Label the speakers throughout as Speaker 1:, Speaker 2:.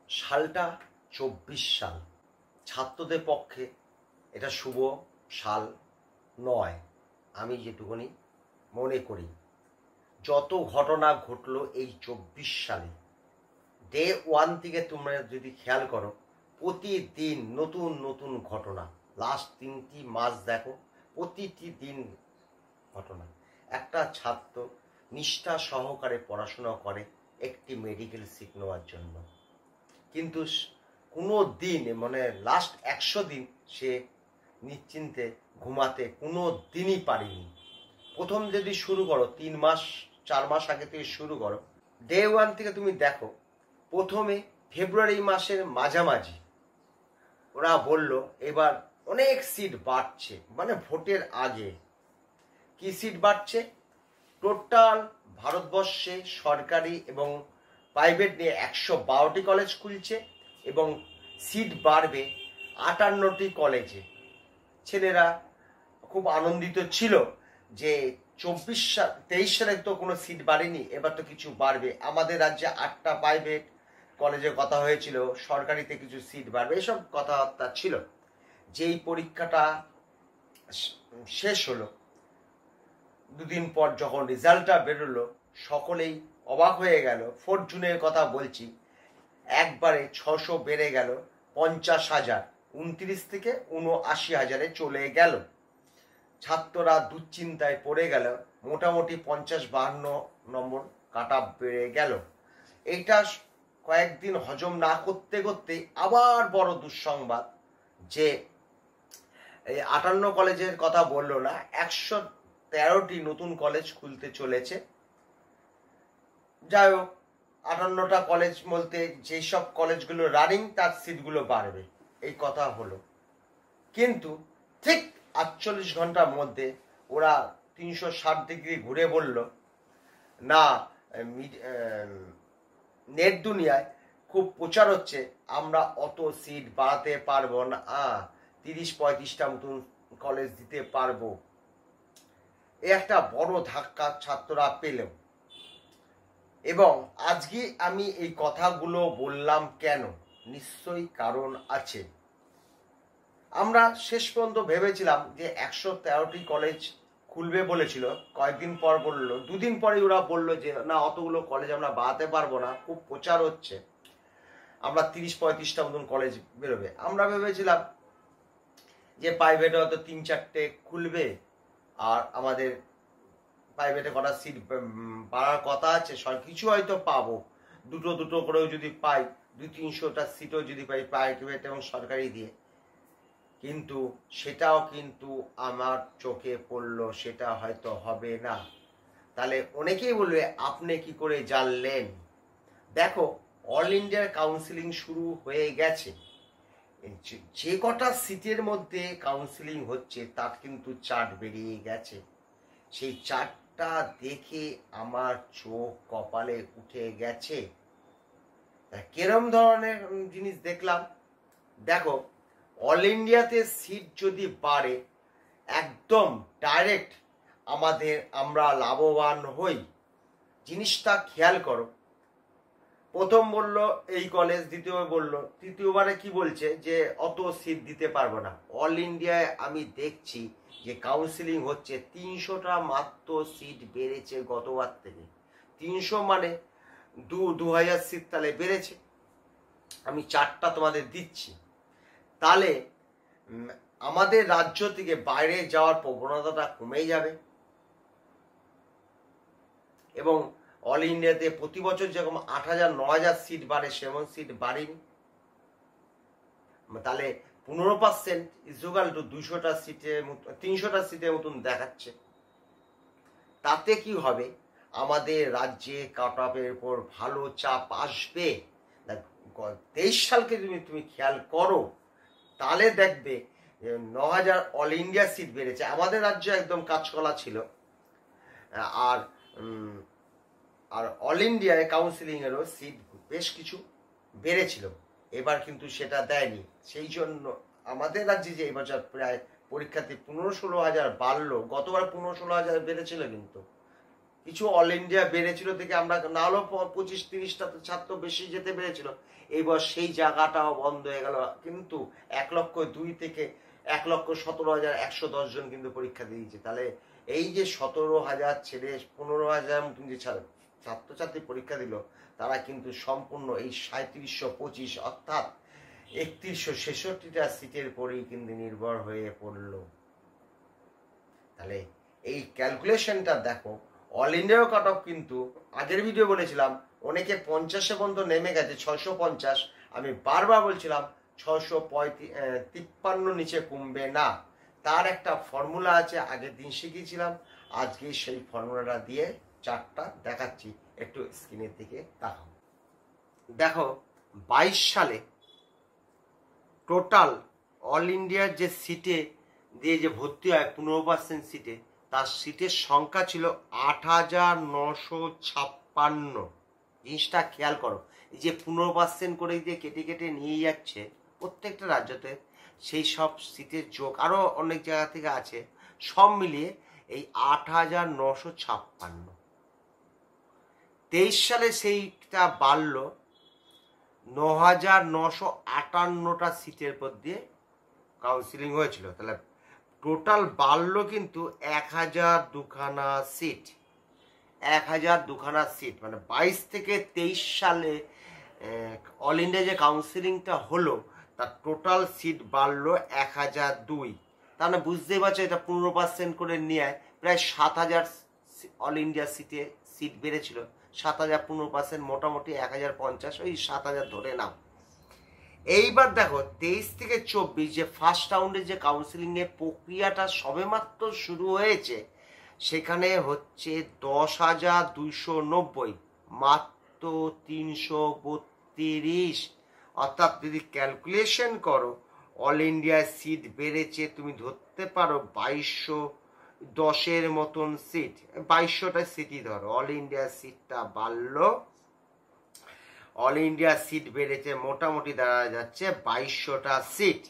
Speaker 1: সালটা 24 সাল। ছাত্রদের পক্ষে এটা শুভ সাল নয়, আমি যেটুকুনি মনে করি। যত ঘটনা ঘটলো এই 24 সালে, ডে ওয়ান থেকে তোমরা যদি খেয়াল করো, প্রতিদিন নতুন নতুন ঘটনা। লাস্ট 3টি মাস দেখো, প্রতিটি দিন ঘটনা। একটা ছাত্র নিষ্ঠা সহকারে পড়াশোনা করে একটি মেডিকেল সিট নেওয়ার জন্য, কিন্তু কোনো দিন মানে লাস্ট 100 দিন সে নিশ্চিন্তে ঘুমাতে কোনো দিনই পারিনি। প্রথম যদি শুরু করো 3 মাস 4 মাস আগে থেকে শুরু করো, ডে ওয়ান থেকে তুমি দেখো, প্রথমে ফেব্রুয়ারি মাসের মাঝামাঝি ওরা বলল এবার অনেক সিট বাড়ছে, মানে ভোটের আগে। কি সিট বাড়ছে? টোটাল ভারতবর্ষে সরকারি এবং প্রাইভেট নিয়ে 112টি কলেজ খুলছে এবং সিট বাড়বে 58টি কলেজে। ছেলেরা খুব আনন্দিত ছিল যে 23 সালে তো কোনো সিট বাড়েনি, এবার তো কিছু বাড়বে। আমাদের রাজ্যে 8টা প্রাইভেট কলেজের কথা হয়েছিল, সরকারিতে কিছু সিট বাড়বে, এসব কথাবার্তা ছিল। যেই পরীক্ষাটা শেষ হলো, দুদিন পর যখন রেজাল্টটা বেরোলো, সকলেই অবাক হয়ে গেল। 4 জুনের কথা বলছি, একবারে 600 বেড়ে গেল 50,000, 29 থেকে 79,000-এ চলে গেল। ছাত্ররা দুশ্চিন্তায় পড়ে গেল, মোটামুটি 50-52 নম্বর কাট অফ বেড়ে গেল। এইটা কয়েকদিন হজম না করতে করতে আবার বড় দুঃসংবাদ যে এই 58 কলেজের কথা বললো না, 113টি নতুন কলেজ খুলতে চলেছে। যাই হোক, 58টা কলেজ বলতে যেসব কলেজগুলো রানিং তার সিটগুলো বাড়বে, এই কথা হলো। কিন্তু ঠিক 48 ঘন্টার মধ্যে ওরা 360 ডিগ্রি ঘুরে বলল, না, নেট দুনিয়ায় খুব প্রচার হচ্ছে আমরা অত সিট বাড়াতে পারবো না, 30-35টা মতন কলেজ দিতে পারবো। এ একটা বড় ধাক্কা ছাত্ররা পেল। এবং আজকে আমি এই কথাগুলো বললাম কেন? নিশ্চয়ই কারণ আছে। আমরা শেষ পর্যন্ত ভেবেছিলাম যে 113টি কলেজ খুলবে বলেছিল, কয়েকদিন পর বলল, দুদিন পরে ওরা বলল যে না, অতগুলো কলেজ আমরা বাড়াতে পারবো না, খুব প্রচার হচ্ছে, আমরা 30-35টা মতন কলেজ বেরোবে। আমরা ভেবেছিলাম যে প্রাইভেটে হয়তো 3-4টে খুলবে, আর আমাদের প্রাইভেটে কটা সিট বাড়ার কথা আছে, সব কিছু হয়তো পাবো, দুটো করেও যদি পাই, 200-300টা সিটও যদি পাই প্রাইভেট এবং সরকারি দিয়ে। কিন্তু সেটাও কিন্তু আমার চোখে পড়লো সেটা হয়তো হবে না। তাহলে অনেকেই বলবে আপনি কি করে জানলেন? দেখো, অল ইন্ডিয়ার কাউন্সিলিং শুরু হয়ে গেছে। যে কটা সিটের মধ্যে কাউন্সিলিং হচ্ছে তার কিন্তু চার্ট বেরিয়ে গেছে। সেই চার্টটা দেখে আমার চোখ কপালে উঠে গেছে। কিরম ধরনের জিনিস দেখলাম? দেখো, অল ইন্ডিয়াতে সিট যদি বাড়ে, একদম ডাইরেক্ট আমরা লাভবান হই। জিনিসটা খেয়াল করো। প্রথম বলল এই কলেজ, দ্বিতীয় বলল, তৃতীয়বারে কি বলছে যে অত সিট দিতে পারবো না। অল ইন্ডিয়ায় আমি দেখছি যে কাউন্সিলিং হচ্ছে, 300টা মাত্র সিট বেড়েছে গতবার থেকে। 300 মানে 2000 সিট তাহলে বেড়েছে। আমি চারটা তোমাদের দিচ্ছি। তাহলে আমাদের রাজ্য থেকে বাইরে যাওয়ার প্রবণতাটা কমে যাবে। এবং অল ইন্ডিয়াতে প্রতি বছর যেরকম 8,000-9,000 সিট বাড়ে, সেমন সিট বাড়েনি। তাহলে 15% ইজুগাল টু 200টা সিটের মতো, 300টা সিটের মতন দেখাচ্ছে। তাতে কি হবে? আমাদের রাজ্যে কাট অফের উপর ভালো চাপ আসবে। 23 সালকে তুমি খেয়াল করো, তাহলে দেখবে 9,000 অল ইন্ডিয়া সিট বেড়েছে। আমাদের রাজ্য একদম কাঁচকলা ছিল। আর অল ইন্ডিয়ায় কাউন্সিলিং এরও সিট বেশ কিছু বেড়েছিল, এবার কিন্তু সেটা দেয়নি। সেই জন্য আমাদের রাজ্যে যে এবছর প্রায় পরীক্ষার্থী 15-16 হাজার বাড়লো, গতবার 15-16 হাজার বেড়েছিল, কিন্তু কিছু অল ইন্ডিয়া বেড়েছিল দেখে আমরা না হলেও 25-30টা ছাত্র বেশি যেতে পেরেছিল। এইবার সেই জায়গাটাও বন্ধ হয়ে গেল, কিন্তু 1,02,000 থেকে 1,17,110 জন কিন্তু পরীক্ষা দিয়েছে। তাহলে এই যে 17,000 ছেলে 15,000 মতন যে ছাত্রছাত্রী পরীক্ষা দিল, তারা কিন্তু সম্পূর্ণ এই 3725 অর্থাৎ 3166টা সিটের পরেই কিন্তু নির্ভর হয়ে পড়ল। তাহলে এই ক্যালকুলেশনটা দেখো, অল ইন্ডিয়া কাট অফ কিন্তু আগের ভিডিও বলেছিলাম অনেকে 50 পর্যন্ত নেমে গেছে, 650। আমি বারবার বলছিলাম 653 নিচে কমবে না। তার একটা ফর্মুলা আছে, আগের দিন শিখিয়েছিলাম, আজকে সেই ফর্মুলাটা দিয়ে চার্টটা দেখাচ্ছি। একটু স্ক্রিনের দিকে তাকাও। দেখো 22 সালে টোটাল অল ইন্ডিয়ার যে সিটে দিয়ে যে ভর্তি হয় 15% সিটে, তার সিটের সংখ্যা ছিল 8,956। জিনিসটা খেয়াল করো, এই যে 15% করে দিয়ে কেটে কেটে নিয়ে যাচ্ছে প্রত্যেকটা রাজ্যতে, সেই সব সিটের যোগ আরও অনেক জায়গা থেকে আছে, সব মিলিয়ে এই 8,956। 23 সালে সেইটা বাড়ল 9,958টা সিটের পর দিয়ে কাউন্সিলিং হয়েছিল। তাহলে টোটাল বাড়লো কিন্তু 1,002খানা সিট। 1,002খানা সিট মানে 22 থেকে 23 সালে অল ইন্ডিয়া যে কাউন্সিলিংটা হলো, তার টোটাল সিট বাড়লো 1,002। তার মানে বুঝতেই পারছো, এটা 15% করে নিয়ে প্রায় 7,000 অল ইন্ডিয়া সিট বেড়েছিল। 7,000 15% মোটামুটি 1,050, ওই 7,000 ধরে নাও। এইবার দেখো 23 থেকে 24 যে ফার্স্ট রাউন্ডে যে কাউন্সিলিং এর প্রক্রিয়াটা সবেমাত্র শুরু হয়েছে, সেখানে হচ্ছে 10,290, মাত্র 332। অর্থাৎ যদি ক্যালকুলেশন করো, অল ইন্ডিয়ায় সিট বেড়েছে তুমি ধরতে পারো 2,210 মতন সিট, 2,200টা সিটই ধরো। অল ইন্ডিয়ার সিটটা বাড়লো, অল ইন্ডিয়া সিট বেড়েছে মোটামুটি দাঁড়া যাচ্ছে 2,200টা সিট।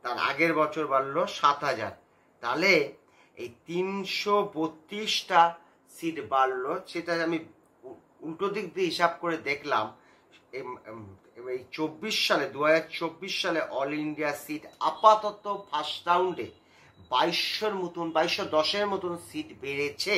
Speaker 1: তার আগের বছর বাড়লো 7,000। তাহলে এই 332টা সিট বাড়লো। সেটা আমি উল্টো দিক দিয়ে হিসাব করে দেখলাম, এই 2024 সালে অল ইন্ডিয়া সিট আপাতত ফার্স্ট রাউন্ডে 2,210 মতন সিট বেড়েছে।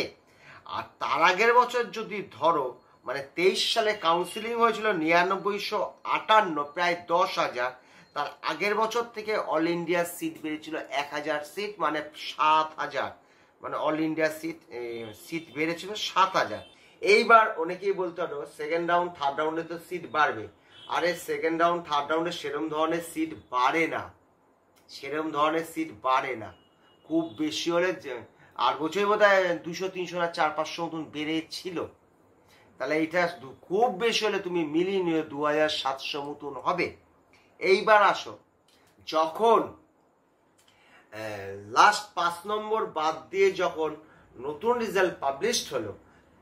Speaker 1: আর তার আগের বছর যদি ধরো, মানে 23 সালে কাউন্সিলিং হয়েছিল 9,958, প্রায় 10,000। তার আগের বছর থেকে অল ইন্ডিয়া সিট বেড়েছিল 1,000 সিট, মানে 7,000। মানে অল ইন্ডিয়া সিট বেড়েছিল 7,000। এইবার অনেকেই বলতে পারো সেকেন্ড রাউন্ড থার্ড রাউন্ডে তো সিট বাড়বে। আরে সেকেন্ড রাউন্ড থার্ড রাউন্ডে সেরম ধরনের সিট বাড়ে না, সেরম ধরনের সিট বাড়ে না। খুব বেশি হলে আর বছর বোধ হয় 200-300 না 400-500 মতন বেড়েছিল। তাহলে এটা খুব বেশি হলে তুমি মিলিয়ে নিয়ে 2,700 মতন হবে। এইবার আসো, যখন লাস্ট 5 নম্বর বাদ দিয়ে যখন নতুন রেজাল্ট পাবলিশড হলো,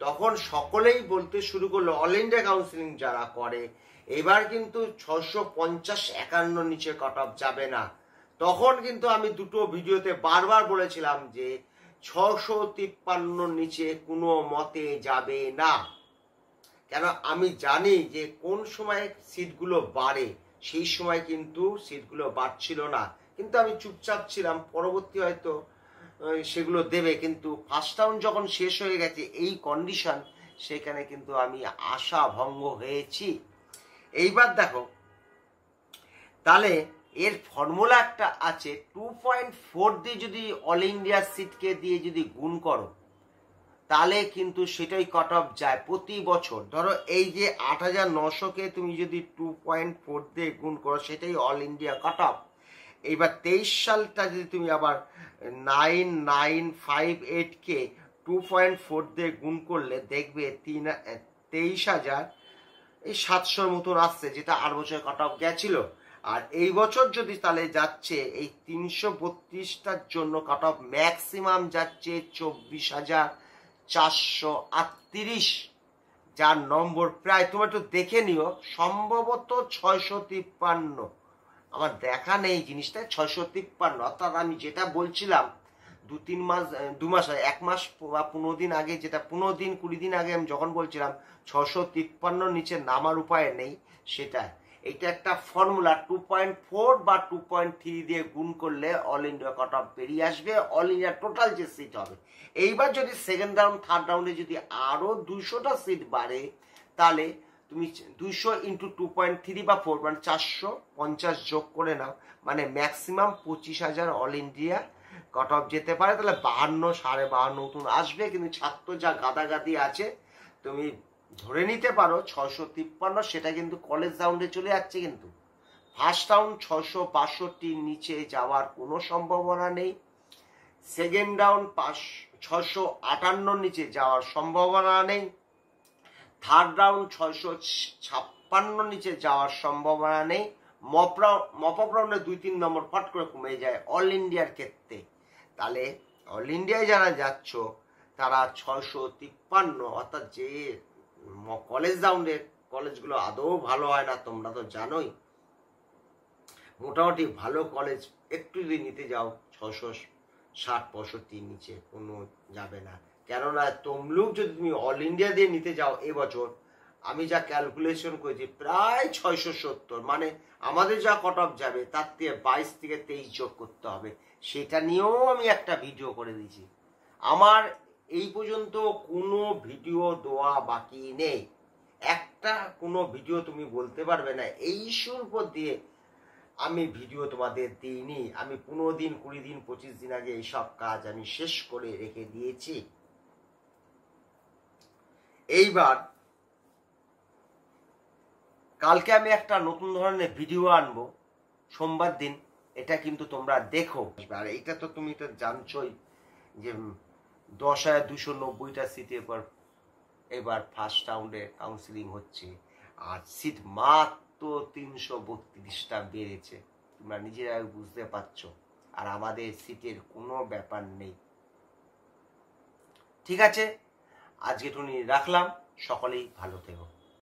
Speaker 1: তখন সকলেই বলতে শুরু করলো অল ইন্ডিয়া কাউন্সিলিং যারা করে এবার কিন্তু 650-51 নিচে কাট অফ যাবে না। তখন কিন্তু আমি দুটো ভিডিওতে বারবার বলেছিলাম যে 653 নিচে কোনো মতে যাবে না। কেন আমি জানি যে কোন সময় সিটগুলো বাড়ে, সেই সময় কিন্তু সিটগুলো বাড়ছিল না, কিন্তু আমি চুপচাপ ছিলাম। পরবর্তী হয়তো সেগুলো দেবে, কিন্তু ফার্স্ট রাউন্ড যখন শেষ হয়ে গেছে এই কন্ডিশন, সেখানে কিন্তু আমি আশা ভঙ্গ হয়েছি। এইবার দেখো, তাহলে এর ফর্মুলা একটা আছে, 2.4 দিয়ে যদি অল ইন্ডিয়া সিটকে দিয়ে যদি গুণ করো, তাহলে কিন্তু সেটাই কাট অফ যায় প্রতি বছর। ধরো এই যে 8,900কে তুমি যদি 2.4 দিয়ে গুণ করো, সেটাই অল ইন্ডিয়া কাট অফ। এইবার 23 সালটা যদি তুমি আবার 9,958কে 2.4 দিয়ে গুণ করলে দেখবে 23,700 মতন আসছে, যেটা 8 বছর কাট অফ গেছিল। আর এই বছর যদি তাহলে যাচ্ছে এই 332টার জন্য কাট অফ ম্যাক্সিমাম যাচ্ছে 24,438, যার নম্বর প্রায় তুমি একটু দেখে নিও, সম্ভবত 653। আমার দেখা নেই জিনিসটা 653। অর্থাৎ আমি যেটা বলছিলাম 2-3 মাস 2 মাস 1 মাস বা 15 দিন আগে, যেটা 15 দিন 20 দিন আগে আমি যখন বলছিলাম 653 নিচে নামার উপায় নেই, সেটা এটা একটা ফর্মুলা 2.4 বা 2.3 দিয়ে গুণ করলে অল ইন্ডিয়া কাট অফ বেরিয়ে আসবে, অল ইন্ডিয়া টোটাল যে সিট হবে। এইবার যদি সেকেন্ড রাউন্ড থার্ড রাউন্ডে যদি আরো 200টা সিট বাড়ে, তাহলে তুমি 200 ইন্টু 2.3 বা 4 মানে 450 যোগ করে নাও, মানে maximum 25,000 all India cut off যেতে পারে। তাহলে 52 52.5 নতুন আসবে, কিন্তু ছাত্র যা গাদাগাদি আছে তুমি ধরে নিতে পারো 653, সেটা কিন্তু কলেজ রাউন্ডে চলে যাচ্ছে। কিন্তু ফার্স্ট রাউন্ড 662 নিচে যাওয়ার কোনো সম্ভাবনা নেই, সেকেন্ড রাউন্ড 658 নিচে যাওয়ার সম্ভাবনা নেই, থার্ড রাউন্ড 656 নিচে যাওয়ার সম্ভাবনা নেই, মপ আপ রাউন্ডে 2-3 নম্বর ফট করে কমে যায় অল ইন্ডিয়ার ক্ষেত্রে। তাহলে অল ইন্ডিয়ায় যারা যাচ্ছ তারা 653, অর্থাৎ যে কলেজ রাউন্ডের কলেজগুলো আদৌ ভালো হয় না, তোমরা তো জানোই। মোটামুটি ভালো কলেজ একটু যদি নিতে যাও 660-65 নিচে কোনো যাবে না। কেননা তমলুক যদি তুমি অল ইন্ডিয়া দিয়ে নিতে যাও এবছর, আমি যা ক্যালকুলেশন করেছি প্রায় 670, মানে আমাদের যা কাট অফ যাবে তার থেকে 22 থেকে 23 যোগ করতে হবে। সেটা নিয়েও আমি একটা ভিডিও করে দিয়েছি। আমার এই পর্যন্ত কোনো ভিডিও দেওয়া বাকি নেই, একটা কোনো ভিডিও তুমি বলতে পারবে না এই ইস্যুর উপর দিয়ে আমি ভিডিও তোমাদের দিইনি। আমি 15 দিন 20 দিন 25 দিন আগে এইসব কাজ আমি শেষ করে রেখে দিয়েছি। এইবার কালকে আমি একটা নতুন ধরনের ভিডিও আনবো সোমবার দিন, এটা কিন্তু তোমরা দেখো। আর এটা তো তুমি তো জানছোই যে 10,290টা সিটের পর এবার ফার্স্ট রাউন্ডে কাউন্সিলিং হচ্ছে, আর সিট মাত্র 332টা বেড়েছে। তোমরা নিজেরাই বুঝতে পারছো, আর আমাদের সিটের কোনো ব্যাপার নেই। ঠিক আছে, আজকে টুনি রাখলাম, সকলেই ভালো থেকো।